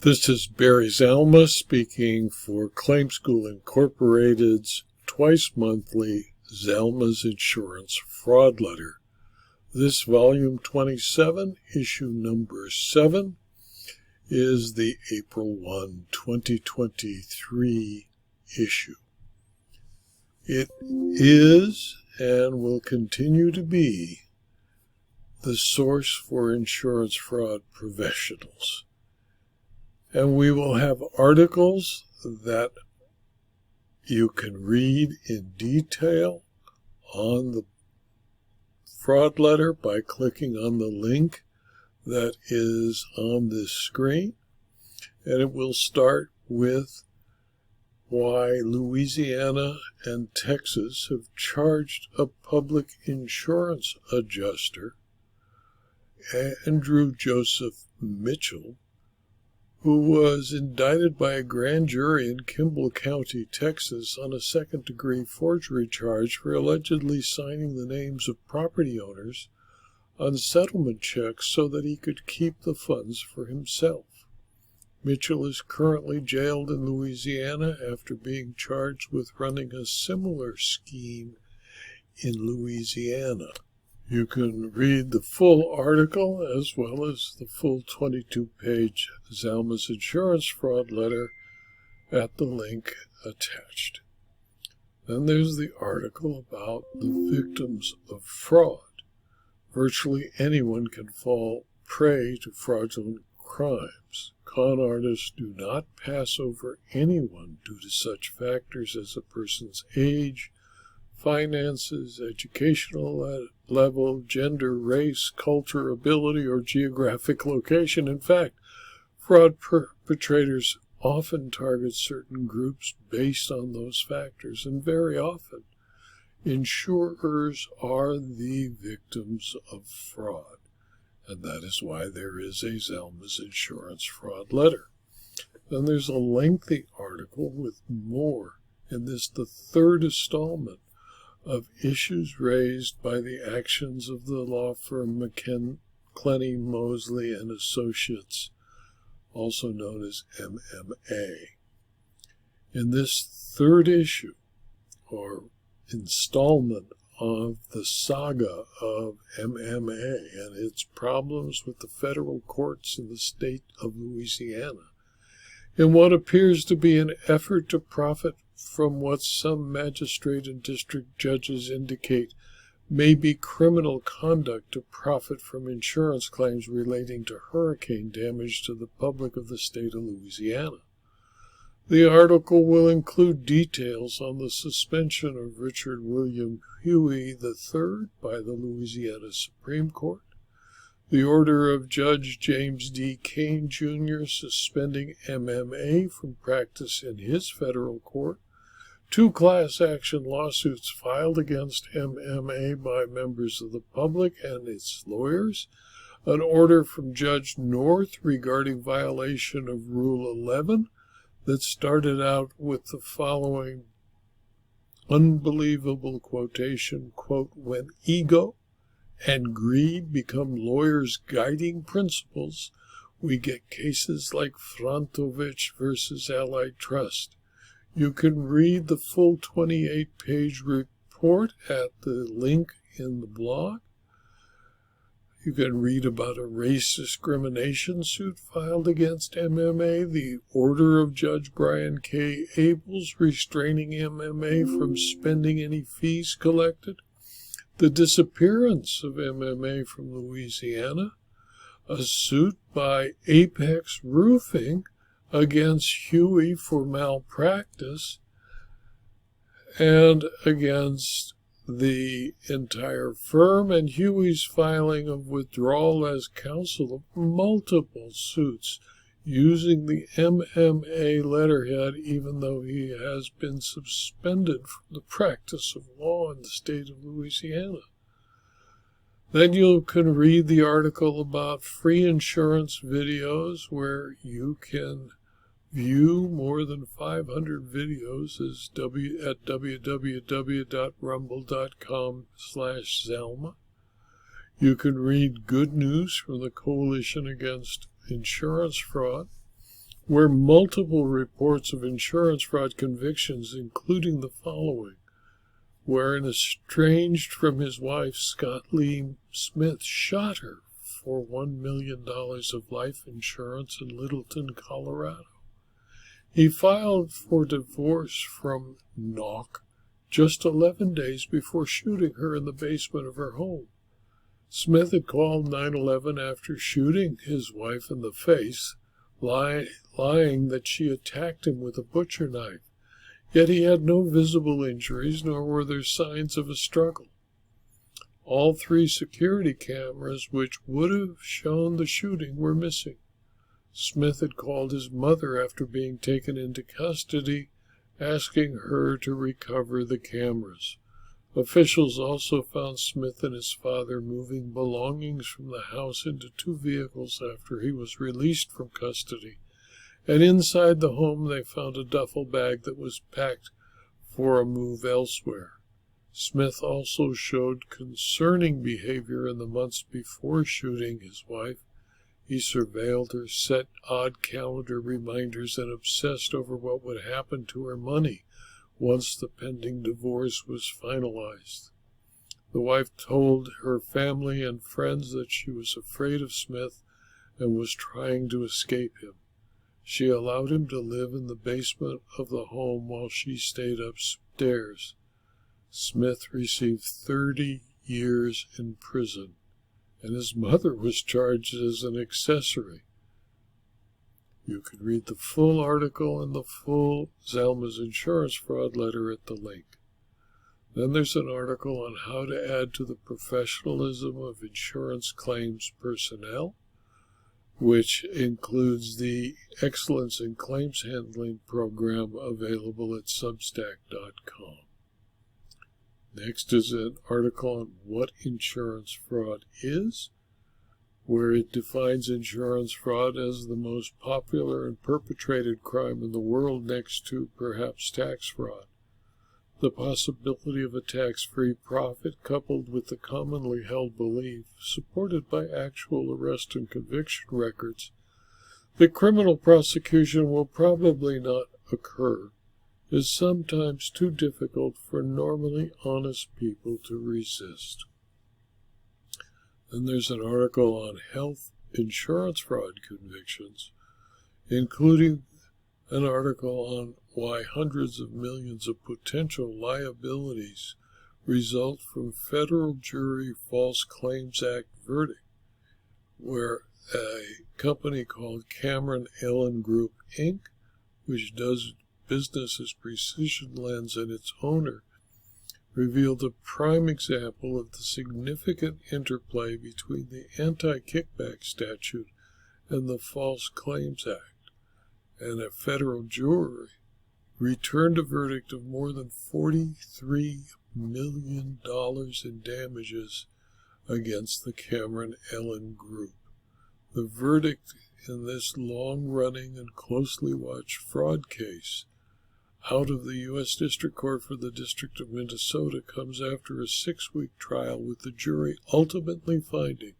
This is Barry Zalma speaking for Claim School Incorporated's twice monthly Zalma's Insurance Fraud Letter. This volume 27, issue number 7, is the April 1, 2023 issue. It is and will continue to be the source for insurance fraud professionals. And we will have articles that you can read in detail on the fraud letter by clicking on the link that is on this screen. And it will start with why Louisiana and Texas have charged a public insurance adjuster, Andrew Joseph Mitchell, who was indicted by a grand jury in Kimble County, Texas, on a second-degree forgery charge for allegedly signing the names of property owners on settlement checks so that he could keep the funds for himself. Mitchell is currently jailed in Louisiana after being charged with running a similar scheme in Louisiana. You can read the full article as well as the full 22-page Zalma's Insurance Fraud Letter at the link attached. Then there's the article about the victims of fraud. Virtually anyone can fall prey to fraudulent crimes. Con artists do not pass over anyone due to such factors as a person's age, finances, educational level, gender, race, culture, ability, or geographic location. In fact, fraud perpetrators often target certain groups based on those factors, and very often, insurers are the victims of fraud. And that is why there is a Zalma's Insurance Fraud Letter. Then there's a lengthy article with more, and this the third installment of issues raised by the actions of the law firm McClenny, Mosley and Associates, also known as MMA. In this third issue, or installment of the saga of MMA and its problems with the federal courts in the state of Louisiana, in what appears to be an effort to profit from what some magistrate and district judges indicate may be criminal conduct to profit from insurance claims relating to hurricane damage to the public of the state of Louisiana. The article will include details on the suspension of Richard William Huey III by the Louisiana Supreme Court, the order of Judge James D. Kane, Jr. suspending MMA from practice in his federal court, 2 class action lawsuits filed against MMA by members of the public and its lawyers, an order from Judge North regarding violation of Rule 11 that started out with the following unbelievable quotation, quote, "When ego and greed become lawyers' guiding principles, we get cases like Frontovich versus Allied Trust." You can read the full 28-page report at the link in the blog. You can read about a race discrimination suit filed against MMA, the order of Judge Brian K. Abels restraining MMA from spending any fees collected, the disappearance of MMA from Louisiana, a suit by Apex Roofing against Huey for malpractice, and against the entire firm, and Huey's filing of withdrawal as counsel of multiple suits using the MMA letterhead, even though he has been suspended from the practice of law in the state of Louisiana. Then you can read the article about free insurance videos, where you can view more than 500 videos at www.rumble.com/Zalma. You can read good news from the Coalition Against Insurance Fraud, were multiple reports of insurance fraud convictions, including the following: wherein estranged from his wife, Scott Lee Smith shot her for $1 million of life insurance in Littleton, Colorado. He filed for divorce from Knock just 11 days before shooting her in the basement of her home. Smith had called 911 after shooting his wife in the face, lying that she attacked him with a butcher knife. Yet he had no visible injuries, nor were there signs of a struggle. All 3 security cameras which would have shown the shooting were missing. Smith had called his mother after being taken into custody, asking her to recover the cameras. Officials also found Smith and his father moving belongings from the house into 2 vehicles after he was released from custody, and inside the home they found a duffel bag that was packed for a move elsewhere. Smith also showed concerning behavior in the months before shooting his wife. He surveilled her, set odd calendar reminders, and obsessed over what would happen to her money once the pending divorce was finalized. The wife told her family and friends that she was afraid of Smith and was trying to escape him. She allowed him to live in the basement of the home while she stayed upstairs. Smith received 30 years in prison, and his mother was charged as an accessory. You can read the full article and the full Zalma's insurance fraud letter at the link. Then there's an article on how to add to the professionalism of insurance claims personnel, which includes the Excellence in Claims Handling program available at substack.com. Next is an article on what insurance fraud is, where it defines insurance fraud as the most popular and perpetrated crime in the world, next to perhaps tax fraud. The possibility of a tax-free profit, coupled with the commonly held belief, supported by actual arrest and conviction records, that criminal prosecution will probably not occur, is sometimes too difficult for normally honest people to resist. Then there's an article on health insurance fraud convictions, including an article on why hundreds of millions of potential liabilities result from federal jury False Claims Act verdict, where a company called Cameron Ellen Group, Inc., which does business as Precision Lens, and its owner, revealed a prime example of the significant interplay between the anti-kickback statute and the False Claims Act, and a federal jury returned a verdict of more than $43 million in damages against the Cameron Ellen Group. The verdict in this long-running and closely watched fraud case out of the U.S. District Court for the District of Minnesota comes after a 6-week trial, with the jury ultimately finding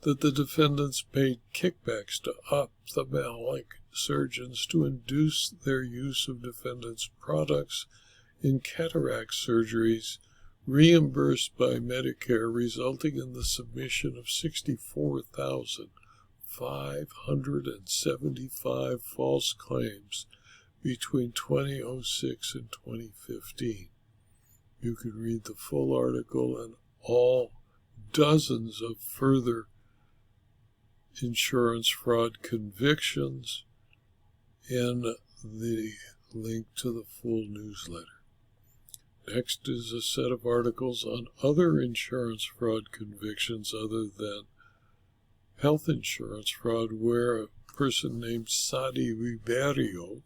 that the defendants paid kickbacks to ophthalmic surgeons to induce their use of defendants' products in cataract surgeries reimbursed by Medicare, resulting in the submission of 64,575 false claims between 2006 and 2015. You can read the full article and all dozens of further insurance fraud convictions in the link to the full newsletter. Next is a set of articles on other insurance fraud convictions other than health insurance fraud, where a person named Sadi Ribeiro,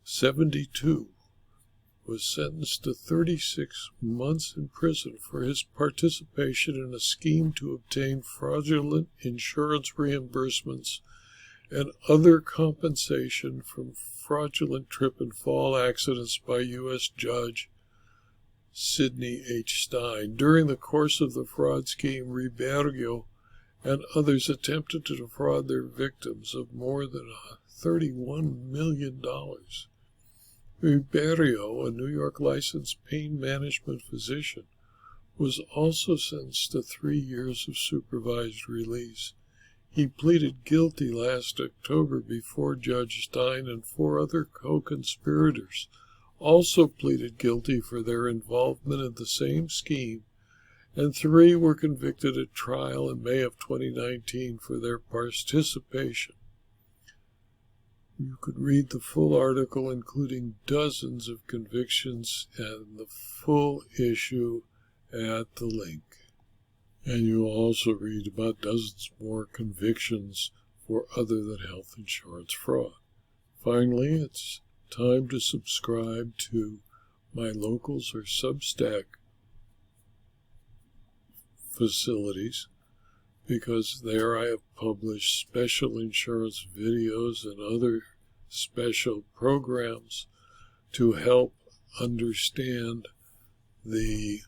72, was sentenced to 36 months in prison for his participation in a scheme to obtain fraudulent insurance reimbursements and other compensation from fraudulent trip and fall accidents by U.S. Judge Sidney H. Stein. During the course of the fraud scheme, Ribeiro and others attempted to defraud their victims of more than $31 million. Ribeiro, a New York licensed pain management physician, was also sentenced to 3 years of supervised release. He pleaded guilty last October before Judge Stein, and 4 other co-conspirators also pleaded guilty for their involvement in the same scheme, and 3 were convicted at trial in May of 2019 for their participation. You could read the full article, including dozens of convictions and the full issue, at the link. And you'll also read about dozens more convictions for other than health insurance fraud. Finally, it's time to subscribe to my locals or Substack facilities, because there I have published special insurance videos and other special programs to help understand the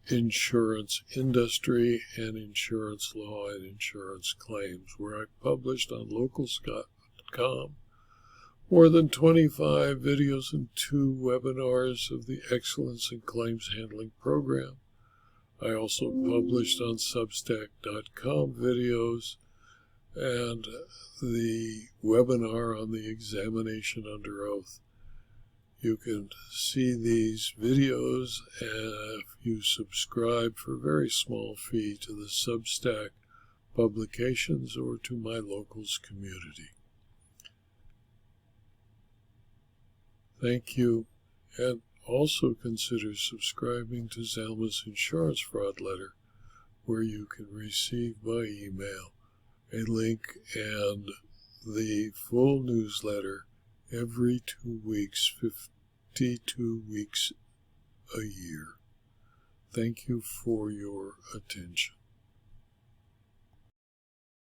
insurance industry and insurance law and insurance claims, where I published on locals.com more than 25 videos and 2 webinars of the Excellence in Claims Handling program. I also published on Substack.com videos and the webinar on the examination under oath. You can see these videos if you subscribe for a very small fee to the Substack publications or to my locals community. Thank you, and also consider subscribing to Zalma's Insurance Fraud Letter, where you can receive by email a link and the full newsletter every 2 weeks, 52 weeks a year. Thank you for your attention.